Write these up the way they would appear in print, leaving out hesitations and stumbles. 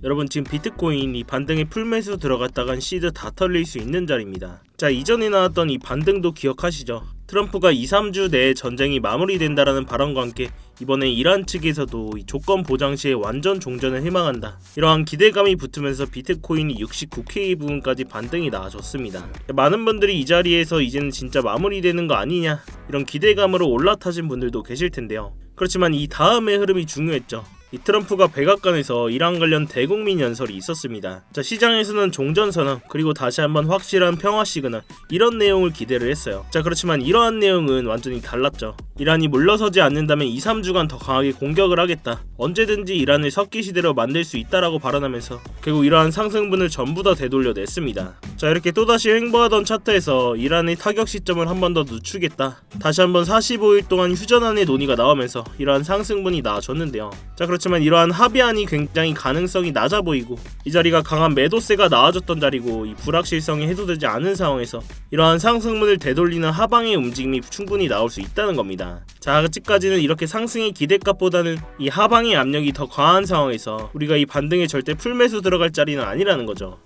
여러분 지금 비트코인 이 반등에 풀매수 들어갔다간 시드 다 털릴 수 있는 자리입니다. 자, 이전에 나왔던 이 반등도 기억하시죠? 트럼프가 2-3주 내에 전쟁이 마무리된다라는 발언과 함께 이번에 이란 측에서도 이 조건 보장 시에 완전 종전을 희망한다, 이러한 기대감이 붙으면서 비트코인이 69K 부분까지 반등이 나와줬습니다. 많은 분들이 이 자리에서 이제는 진짜 마무리되는 거 아니냐, 이런 기대감으로 올라타신 분들도 계실 텐데요. 그렇지만 이 다음의 흐름이 중요했죠. 이 트럼프가 백악관에서 이란 관련 대국민 연설이 있었습니다. 자, 시장에서는 종전선언 그리고 다시 한번 확실한 평화 시그널, 이런 내용을 기대를 했어요. 자, 그렇지만 이러한 내용은 완전히 달랐죠. 이란이 물러서지 않는다면 2-3주간 더 강하게 공격을 하겠다, 언제든지 이란을 석기 시대로 만들 수 있다라고 발언하면서 결국 이러한 상승분을 전부 다 되돌려냈습니다. 자, 이렇게 또다시 횡보하던 차트에서 이란의 타격 시점을 한 번 더 늦추겠다, 다시 한번 45일 동안 휴전안의 논의가 나오면서 이러한 상승분이 나와줬는데요. 자, 그렇지만 이러한 합의안이 굉장히 가능성이 낮아 보이고 이 자리가 강한 매도세가 나와줬던 자리고 이 불확실성이 해소되지 않은 상황에서 이러한 상승분을 되돌리는 하방의 움직임이 충분히 나올 수 있다는 겁니다. 자, 아직까지는 이렇게 상승의 기대값보다는 이 하방의 압력이 더 과한 상황에서 우리가 이 반등에 절대 풀매수 들어갈 자리는 아니라는 거죠.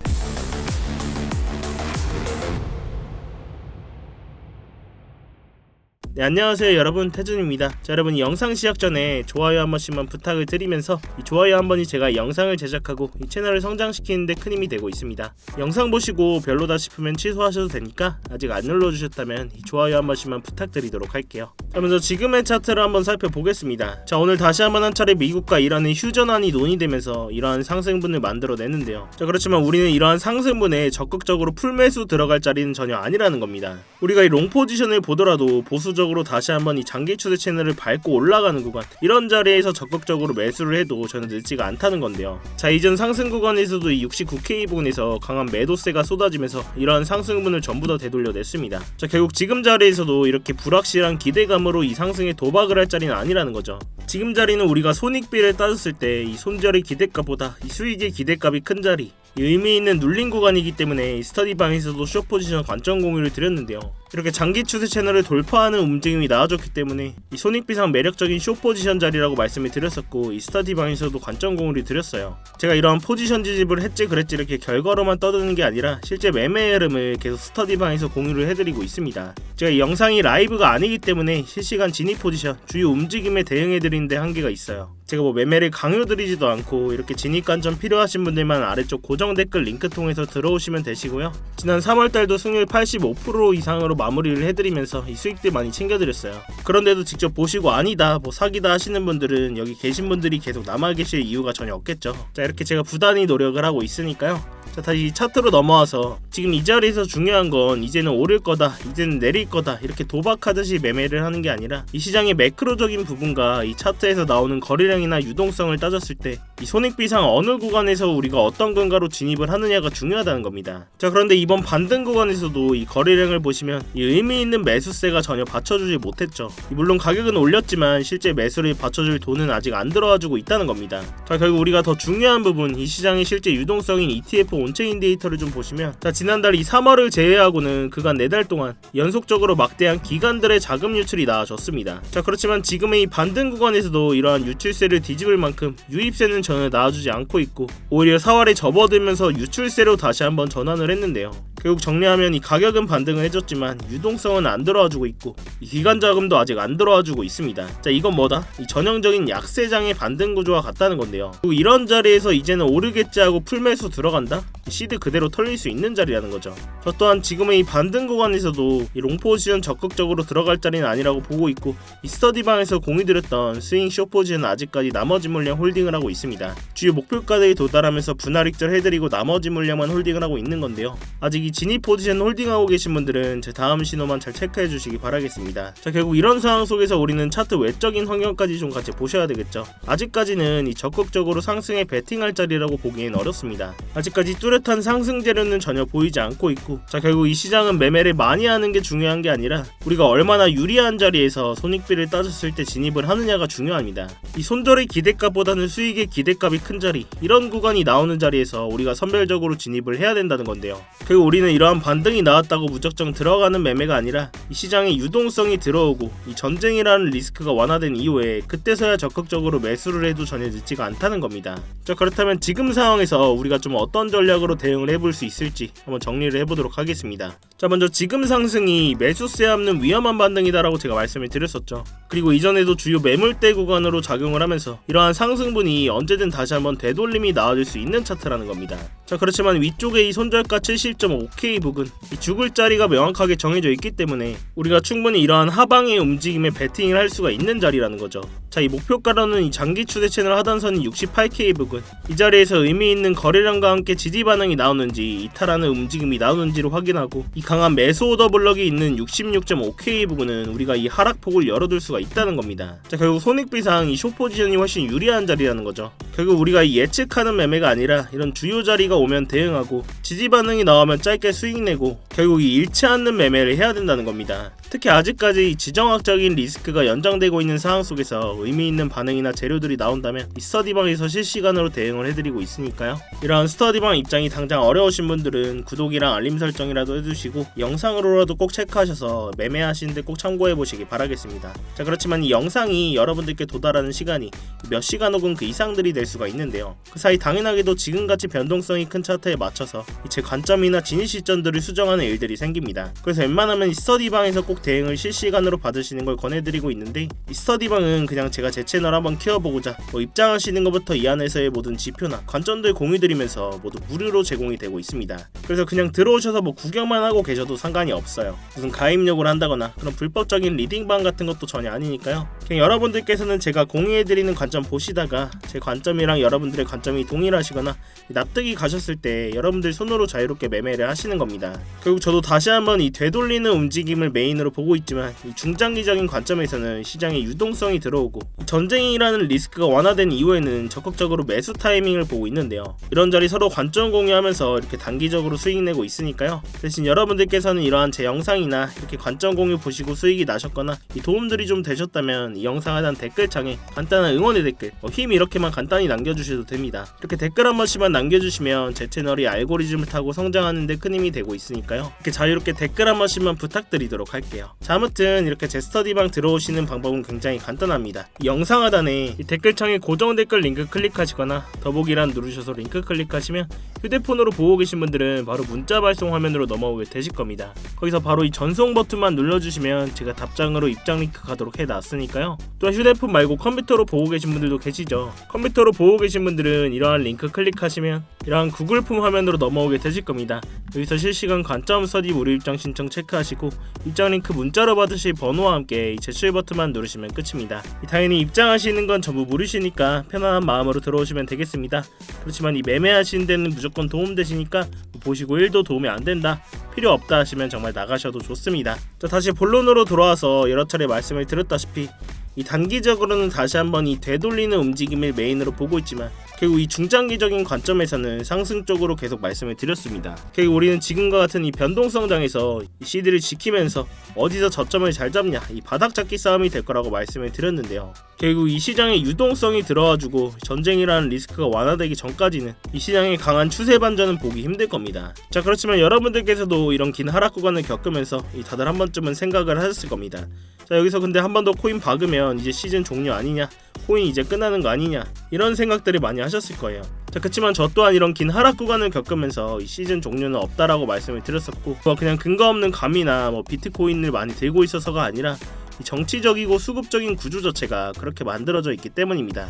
네, 안녕하세요 여러분, 태준입니다. 자, 여러분 이 영상 시작 전에 좋아요 한 번씩만 부탁을 드리면서 이 좋아요 한 번이 제가 영상을 제작하고 이 채널을 성장시키는 데 큰 힘이 되고 있습니다. 영상 보시고 별로다 싶으면 취소하셔도 되니까 아직 안 눌러주셨다면 이 좋아요 한 번씩만 부탁드리도록 할게요. 자, 먼저 지금의 차트를 한번 살펴보겠습니다. 자, 오늘 다시 한번 한 차례 미국과 이란의 휴전안이 논의되면서 이러한 상승분을 만들어내는데요. 자, 그렇지만 우리는 이러한 상승분에 적극적으로 풀매수 들어갈 자리는 전혀 아니라는 겁니다. 우리가 이 롱 포지션을 보더라도 보수적 다시 한번 이 장기 추세 채널을 밟고 올라가는 구간, 이런 자리에서 적극적으로 매수를 해도 저는 늦지가 않다는 건데요. 자, 이전 상승 구간에서도 이 69K 부분에서 강한 매도세가 쏟아지면서 이러한 상승분을 전부 다 되돌려냈습니다. 자, 결국 지금 자리에서도 이렇게 불확실한 기대감으로 이 상승에 도박을 할 자리는 아니라는 거죠. 지금 자리는 우리가 손익비를 따졌을 때 이 손절의 기대값보다 이 수익의 기대값이 큰 자리, 이 의미 있는 눌린 구간이기 때문에 이 스터디 방에서도 숏 포지션 관점 공유를 드렸는데요. 이렇게 장기 추세 채널을 돌파하는 움직임이 나와줬기 때문에 이 손익비상 매력적인 숏 포지션 자리라고 말씀을 드렸었고, 이 스터디 방에서도 관점 공유를 드렸어요. 제가 이러한 포지션 지집을 했지 그랬지 이렇게 결과로만 떠드는 게 아니라 실제 매매 흐름을 계속 스터디 방에서 공유를 해드리고 있습니다. 제가 이 영상이 라이브가 아니기 때문에 실시간 진입 포지션, 주요 움직임에 대응해드리는데 한계가 있어요. 제가 뭐 매매를 강요드리지도 않고 이렇게 진입 관점 필요하신 분들만 아래쪽 고정 댓글 링크 통해서 들어오시면 되시고요. 지난 3월달도 승률 85% 이상으로 마무리를 해드리면서 이 수익들 많이 챙겨드렸어요. 그런데도 직접 보시고 아니다, 뭐 사기다 하시는 분들은 여기 계신 분들이 계속 남아 계실 이유가 전혀 없겠죠. 자, 이렇게 제가 부단히 노력을 하고 있으니까요. 자, 다시 차트로 넘어와서 지금 이 자리에서 중요한 건 이제는 오를 거다, 이제는 내릴 거다, 이렇게 도박하듯이 매매를 하는 게 아니라 이 시장의 매크로적인 부분과 이 차트에서 나오는 거래량이나 유동성을 따졌을 때 이 손익비상 어느 구간에서 우리가 어떤 근거로 진입을 하느냐가 중요하다는 겁니다. 자, 그런데 이번 반등 구간에서도 이 거래량을 보시면 이 의미 있는 매수세가 전혀 받쳐주지 못했죠. 물론 가격은 올렸지만 실제 매수를 받쳐줄 돈은 아직 안 들어와주고 있다는 겁니다. 자, 결국 우리가 더 중요한 부분, 이 시장의 실제 유동성인 ETF 온체인 데이터를 좀 보시면, 자, 지난달 이 3월을 제외하고는 그간 4달 동안 연속적으로 막대한 기관들의 자금 유출이 나와줬습니다. 자, 그렇지만 지금의 이 반등 구간에서도 이러한 유출세를 뒤집을 만큼 유입세는 전혀 나와주지 않고 있고 오히려 4월에 접어들면서 유출세로 다시 한번 전환을 했는데요. 결국 정리하면 이 가격은 반등을 해줬지만 유동성은 안 들어와주고 있고 이 기관 자금도 아직 안 들어와주고 있습니다. 자, 이건 뭐다? 이 전형적인 약세장의 반등 구조와 같다는 건데요. 그리고 이런 자리에서 이제는 오르겠지 하고 풀매수 들어간다? 시드 그대로 털릴 수 있는 자리라는 거죠. 저 또한 지금의 이 반등 구간에서도 이 롱포지션 적극적으로 들어갈 자리는 아니라고 보고 있고, 이 스터디방에서 공유드렸던 스윙 숏포지션은 아직까지 나머지 물량 홀딩을 하고 있습니다. 주요 목표가에 도달하면서 분할 익절 해드리고 나머지 물량만 홀딩을 하고 있는 건데요. 아직 이 진입 포지션 홀딩하고 계신 분들은 제 다음 신호만 잘 체크해 주시기 바라겠습니다. 자, 결국 이런 상황 속에서 우리는 차트 외적인 환경까지 좀 같이 보셔야 되겠죠. 아직까지는 이 적극적으로 상승에 베팅할 자리라고 보기엔 어렵습니다. 아직까지 뚜렷 뚜렷한 상승 재료는 전혀 보이지 않고 있고, 자 결국 이 시장은 매매를 많이 하는 게 중요한 게 아니라 우리가 얼마나 유리한 자리에서 손익비를 따졌을 때 진입을 하느냐가 중요합니다. 이 손절의 기대값보다는 수익의 기대값이 큰 자리, 이런 구간이 나오는 자리에서 우리가 선별적으로 진입을 해야 된다는 건데요. 결국 우리는 이러한 반등이 나왔다고 무작정 들어가는 매매가 아니라 이 시장에 유동성이 들어오고 이 전쟁이라는 리스크가 완화된 이후에 그때서야 적극적으로 매수를 해도 전혀 늦지가 않다는 겁니다. 자 그렇다면 지금 상황에서 우리가 좀 어떤 전략으로 대응을 해볼 수 있을지 한번 정리를 해보도록 하겠습니다. 자 먼저 지금 상승이 매수세 없는 위험한 반등이다라고 제가 말씀을 드렸었죠. 그리고 이전에도 주요 매물대 구간으로 작용을 하면서 이러한 상승분이 언제든 다시 한번 되돌림이 나와줄 수 있는 차트라는 겁니다. 자 그렇지만 위쪽에 이 손절가 70.5K 부근, 이 죽을 자리가 명확하게 정해져 있기 때문에 우리가 충분히 이러한 하방의 움직임에 베팅을 할 수가 있는 자리라는 거죠. 자 이 목표가로는 이 장기 추세 채널 하단선이 68K 부근, 이 자리에서 의미 있는 거래량과 함께 지지 반응이 나오는지 이탈하는 움직임이 나오는지를 확인하고, 이 강한 매수 오더 블럭이 있는 66.5K 부근은 우리가 이 하락폭을 열어둘 수가 있다는 겁니다. 자 결국 손익비상 이 숏 포지션이 훨씬 유리한 자리라는 거죠. 결국 우리가 이 예측하는 매매가 아니라 이런 주요 자리가 오면 대응하고 지지 반응이 나오면 짧게 수익 내고, 결국 이 잃지 않는 매매를 해야 된다는 겁니다. 특히 아직까지 이 지정학적인 리스크가 연장되고 있는 상황 속에서 의미 있는 반응이나 재료들이 나온다면 이 스터디방에서 실시간으로 대응을 해드리고 있으니까요. 이러한 스터디방 입장이 당장 어려우신 분들은 구독이랑 알림 설정이라도 해두시고 영상으로라도 꼭 체크하셔서 매매하시는데 꼭 참고해보시기 바라겠습니다. 자 그렇지만 이 영상이 여러분들께 도달하는 시간이 몇 시간 혹은 그 이상들이 될 수가 있는데요. 그 사이 당연하게도 지금같이 변동성이 큰 차트에 맞춰서 제 관점이나 진입 시점들을 수정하는 일들이 생깁니다. 그래서 웬만하면 이 스터디방에서 꼭 대응을 실시간으로 받으시는 걸 권해드리고 있는데, 이 스터디방은 그냥 제가 제 채널 한번 키워보고자 입장하시는 것부터 이 안에서의 모든 지표나 관점들 공유드리면서 모두 무료로 제공이 되고 있습니다. 그래서 그냥 들어오셔서 구경만 하고 계셔도 상관이 없어요. 무슨 가입력을 한다거나 그런 불법적인 리딩방 같은 것도 전혀 아니니까요. 그냥 여러분들께서는 제가 공유해드리는 관점 보시다가 제 관점이랑 여러분들의 관점이 동일하시거나 납득이 가셨을 때 여러분들 손으로 자유롭게 매매를 하시는 겁니다. 결국 저도 다시 한번 이 되돌리는 움직임을 메인으로 보고 있지만, 이 중장기적인 관점에서는 시장에 유동성이 들어오고 전쟁이라는 리스크가 완화된 이후에는 적극적으로 매수 타이밍을 보고 있는데요. 이런 자리 서로 관점 공유하면서 이렇게 단기적으로 수익 내고 있으니까요. 대신 여러분들께서는 이러한 제 영상이나 이렇게 관점 공유 보시고 수익이 나셨거나 이 도움들이 좀 되셨다면 이 영상 하단 댓글창에 간단한 응원의 댓글, 힘 이렇게만 간단히 남겨주셔도 됩니다. 이렇게 댓글 한 번씩만 남겨주시면 제 채널이 알고리즘을 타고 성장하는 데 큰 힘이 되고 있으니까요. 이렇게 자유롭게 댓글 한 번씩만 부탁드리도록 할게요. 자 아무튼 이렇게 제 스터디방 들어오시는 방법은 굉장히 간단합니다. 이 영상 하단에 이 댓글창에 고정 댓글 링크 클릭하시거나 더보기란 누르셔서 링크 클릭하시면 휴대폰으로 보고 계신 분들은 바로 문자 발송 화면으로 넘어오게 되실 겁니다. 거기서 바로 이 전송 버튼만 눌러주시면 제가 답장으로 입장 링크 가도록 해놨으니까요. 또한 휴대폰 말고 컴퓨터로 보고 계신 분들도 계시죠. 컴퓨터로 보고 계신 분들은 이러한 링크 클릭하시면 이러한 구글 폼 화면으로 넘어오게 되실 겁니다. 여기서 실시간 관점 스터디 무료 입장 신청 체크하시고 입장 링크 문자로 받으실 번호와 함께 이 제출 버튼만 누르시면 끝입니다. 당연히 입장하시는 건 전부 무료시니까 편안한 마음으로 들어오시면 되겠습니다. 그렇지만 이 매매하시는 데는 무조건 도움되시니까 보시고 1도 도움이 안 된다, 필요 없다 하시면 정말 나가셔도 좋습니다. 자 다시 본론으로 돌아와서 여러 차례 말씀을 드렸다시피 이 단기적으로는 다시 한번 이 되돌리는 움직임을 메인으로 보고 있지만, 결국 이 중장기적인 관점에서는 상승 쪽으로 계속 말씀을 드렸습니다. 결국 우리는 지금과 같은 이 변동성장에서 이 시드를 지키면서 어디서 저점을 잘 잡냐, 이 바닥 잡기 싸움이 될 거라고 말씀을 드렸는데요. 결국 이 시장에 유동성이 들어와주고 전쟁이라는 리스크가 완화되기 전까지는 이 시장의 강한 추세 반전은 보기 힘들 겁니다. 자 그렇지만 여러분들께서도 이런 긴 하락 구간을 겪으면서 다들 한 번쯤은 생각을 하셨을 겁니다. 자 여기서 근데 한 번 더 코인 박으면 이제 시즌 종료 아니냐, 코인 이제 끝나는 거 아니냐, 이런 생각들을 많이 하셨을 거예요. 자 그치만 저 또한 이런 긴 하락 구간을 겪으면서 이 시즌 종료는 없다라고 말씀을 드렸었고, 그냥 근거 없는 감이나 비트코인을 많이 들고 있어서가 아니라 이 정치적이고 수급적인 구조 자체가 그렇게 만들어져 있기 때문입니다.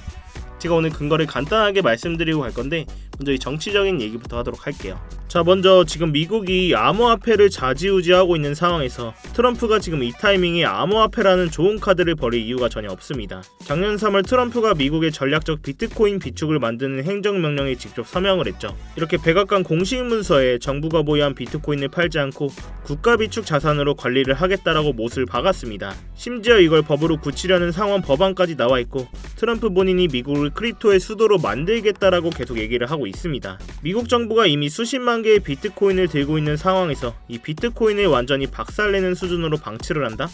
제가 오늘 근거를 간단하게 말씀드리고 갈 건데, 먼저 이 정치적인 얘기부터 하도록 할게요. 자 먼저 지금 미국이 암호화폐를 좌지우지하고 있는 상황에서 트럼프가 지금 이 타이밍에 암호화폐라는 좋은 카드를 벌일 이유가 전혀 없습니다. 작년 3월 트럼프가 미국의 전략적 비트코인 비축을 만드는 행정명령에 직접 서명을 했죠. 이렇게 백악관 공식 문서에 정부가 보유한 비트코인을 팔지 않고 국가 비축 자산으로 관리를 하겠다라고 못을 박았습니다. 심지어 이걸 법으로 굳히려는 상원 법안까지 나와 있고, 트럼프 본인이 미국을 크립토의 수도로 만들겠다라고 계속 얘기를 하고 있습니다. 미국 정부가 이미 수십만 개의 비트코인을 들고 있는 상황에서 이 비트코인을 완전히 박살내는 수준으로 방치를 한다?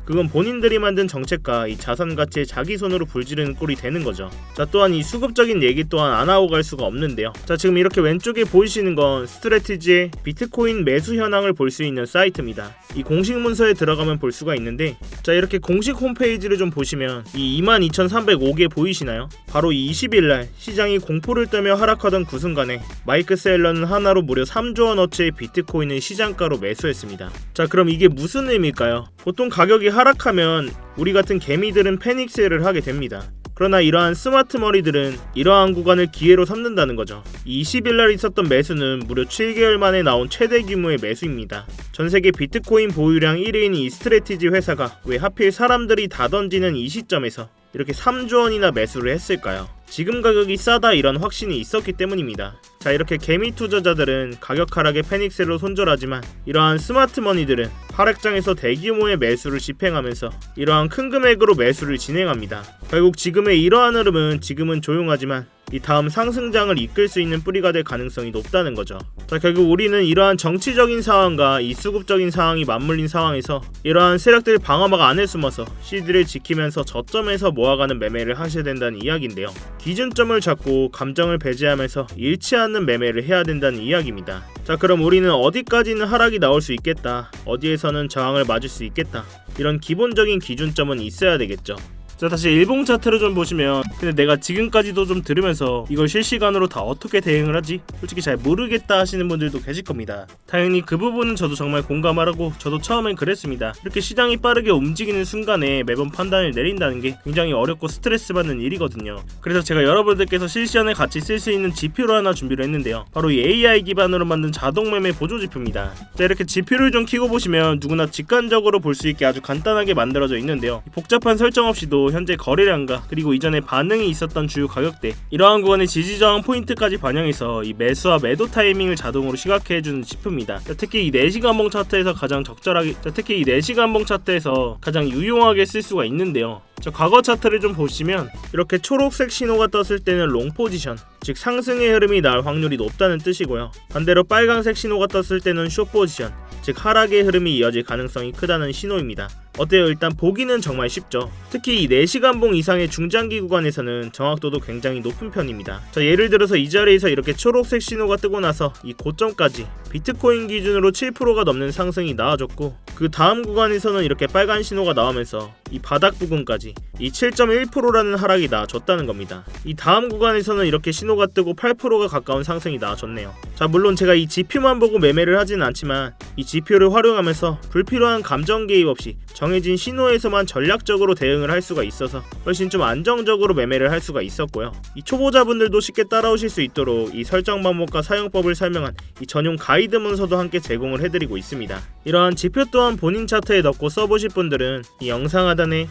그건 본인들이 만든 정책과 이 자산 가치에 자기 손으로 불지르는 꼴이 되는 거죠. 자, 또한 이 수급적인 얘기 또한 안 하고 갈 수가 없는데요. 자, 지금 이렇게 왼쪽에 보이시는 건 스트래티지의 비트코인 매수 현황을 볼 수 있는 사이트입니다. 이 공식 문서에 들어가면 볼 수가 있는데, 자, 이렇게 공식 홈페이지를 좀 보시면 이 22,305개 보이시나요? 바로 이 20일날 시장이 공포를 떨며 하락하던 그 순간에 마이크 셀러는 하나로 무려 3조 원어치의 비트코인을 시장가로 매수했습니다. 자, 그럼 이게 무슨 의미일까요? 보통 가격이 하락하면 우리 같은 개미들은 패닉 세일을 하게 됩니다. 그러나 이러한 스마트 머리들은 이러한 구간을 기회로 삼는다는 거죠. 20일날 있었던 매수는 무려 7개월 만에 나온 최대 규모의 매수입니다. 전세계 비트코인 보유량 1위인 이 스트래티지 회사가 왜 하필 사람들이 다 던지는 이 시점에서 이렇게 3조 원이나 매수를 했을까요? 지금 가격이 싸다 이런 확신이 있었기 때문입니다. 자, 이렇게 개미 투자자들은 가격 하락에 패닉셀로 손절하지만 이러한 스마트 머니들은 하락장에서 대규모의 매수를 집행하면서 이러한 큰 금액으로 매수를 진행합니다. 결국 지금의 이러한 흐름은 지금은 조용하지만 이 다음 상승장을 이끌 수 있는 뿌리가 될 가능성이 높다는 거죠. 자, 결국 우리는 이러한 정치적인 상황과 이 수급적인 상황이 맞물린 상황에서 이러한 세력들 방어막 안에 숨어서 CD를 지키면서 저점에서 모아가는 매매를 하셔야 된다는 이야기인데요. 기준점을 잡고 감정을 배제하면서 잃지 않는 매매를 해야 된다는 이야기입니다. 자, 그럼 우리는 어디까지는 하락이 나올 수 있겠다, 어디에서는 저항을 맞을 수 있겠다, 이런 기본적인 기준점은 있어야 되겠죠. 자, 다시 일봉 차트를 좀 보시면, 근데 내가 지금까지도 좀 들으면서 이걸 실시간으로 다 어떻게 대응을 하지? 솔직히 잘 모르겠다 하시는 분들도 계실 겁니다. 당연히 그 부분은 저도 정말 공감하라고 저도 처음엔 그랬습니다. 이렇게 시장이 빠르게 움직이는 순간에 매번 판단을 내린다는 게 굉장히 어렵고 스트레스 받는 일이거든요. 그래서 제가 여러분들께서 실시간에 같이 쓸 수 있는 지표를 하나 준비를 했는데요. 바로 이 AI 기반으로 만든 자동 매매 보조 지표입니다. 자, 이렇게 지표를 좀 켜고 보시면 누구나 직관적으로 볼 수 있게 아주 간단하게 만들어져 있는데요. 복잡한 설정 없이도 현재 거래량과 그리고 이전에 반응이 있었던 주요 가격대, 이러한 구간의 지지저항 포인트까지 반영해서 이 매수와 매도 타이밍을 자동으로 시각해주는 지표입니다. 특히 이 4시간봉 차트에서 가장 적절하게, 특히 이 4시간봉 차트에서 가장 유용하게 쓸 수가 있는데요. 과거 차트를 좀 보시면 이렇게 초록색 신호가 떴을 때는 롱 포지션, 즉 상승의 흐름이 나올 확률이 높다는 뜻이고요. 반대로 빨간색 신호가 떴을 때는 숏 포지션, 즉 하락의 흐름이 이어질 가능성이 크다는 신호입니다. 어때요? 일단 보기는 정말 쉽죠. 특히 이 4시간봉 이상의 중장기 구간에서는 정확도도 굉장히 높은 편입니다. 자, 예를 들어서 이 자리에서 이렇게 초록색 신호가 뜨고 나서 이 고점까지 비트코인 기준으로 7%가 넘는 상승이 나와줬고, 그 다음 구간에서는 이렇게 빨간 신호가 나오면서 이 바닥 부근까지 이 7.1%라는 하락이 나와줬다는 겁니다. 이 다음 구간에서는 이렇게 신호가 뜨고 8%가 가까운 상승이 나와줬네요. 자, 물론 제가 이 지표만 보고 매매를 하진 않지만 이 지표를 활용하면서 불필요한 감정 개입 없이 정해진 신호에서만 전략적으로 대응을 할 수가 있어서 훨씬 좀 안정적으로 매매를 할 수가 있었고요. 이 초보자분들도 쉽게 따라오실 수 있도록 이 설정 방법과 사용법을 설명한 이 전용 가이드 문서도 함께 제공을 해드리고 있습니다. 이러한 지표 또한 본인 차트에 넣고 써보실 분들은 이 영상 하단에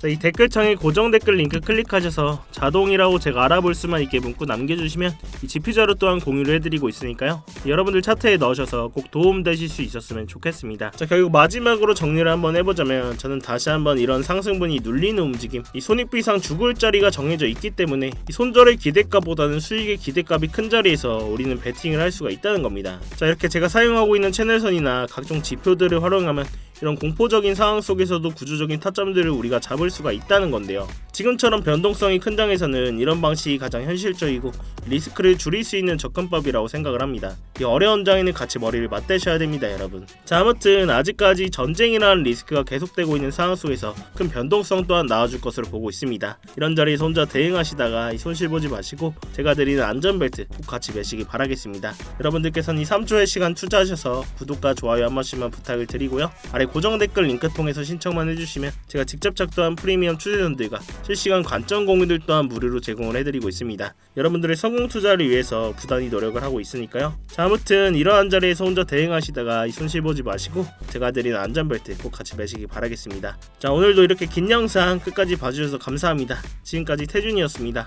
이 댓글창에 고정 댓글 링크 클릭하셔서 자동이라고 제가 알아볼 수만 있게 문구 남겨주시면 이 지표자료 또한 공유를 해드리고 있으니까요. 여러분들 차트에 넣으셔서 꼭 도움되실 수 있었으면 좋겠습니다. 자, 결국 마지막으로 정리를 한번 해보자면, 저는 다시 한번 이런 상승분이 눌리는 움직임, 이 손익부 이상 죽을 자리가 정해져 있기 때문에 이 손절의 기대값보다는 수익의 기대값이 큰 자리에서 우리는 베팅을 할 수가 있다는 겁니다. 자, 이렇게 제가 사용하고 있는 채널선이나 각종 지표들을 활용하면 이런 공포적인 상황 속에서도 구조적인 타점들을 우리가 잡을 수가 있다는 건데요. 지금처럼 변동성이 큰 장에서는 이런 방식이 가장 현실적이고 리스크를 줄일 수 있는 접근법이라고 생각을 합니다. 이 어려운 장에는 같이 머리를 맞대셔야 됩니다, 여러분. 자, 아무튼 아직까지 전쟁이라는 리스크가 계속되고 있는 상황 속에서 큰 변동성 또한 나와줄 것으로 보고 있습니다. 이런 자리에서 혼자 대응하시다가 이 손실 보지 마시고 제가 드리는 안전벨트 꼭 같이 매시기 바라겠습니다. 여러분들께서는 이 3초의 시간 투자하셔서 구독과 좋아요 한 번씩만 부탁을 드리고요. 아래 고정 댓글 링크 통해서 신청만 해주시면 제가 직접 작도한 프리미엄 투자전들과 실시간 관점 공유들 또한 무료로 제공을 해드리고 있습니다. 여러분들의 성공 투자를 위해서 부단히 노력을 하고 있으니까요. 자, 아무튼 이러한 자리에서 혼자 대응하시다가 이 손실 보지 마시고 제가 드리는 안전벨트 꼭 같이 매시기 바라겠습니다. 자, 오늘도 이렇게 긴 영상 끝까지 봐주셔서 감사합니다. 지금까지 태준이었습니다.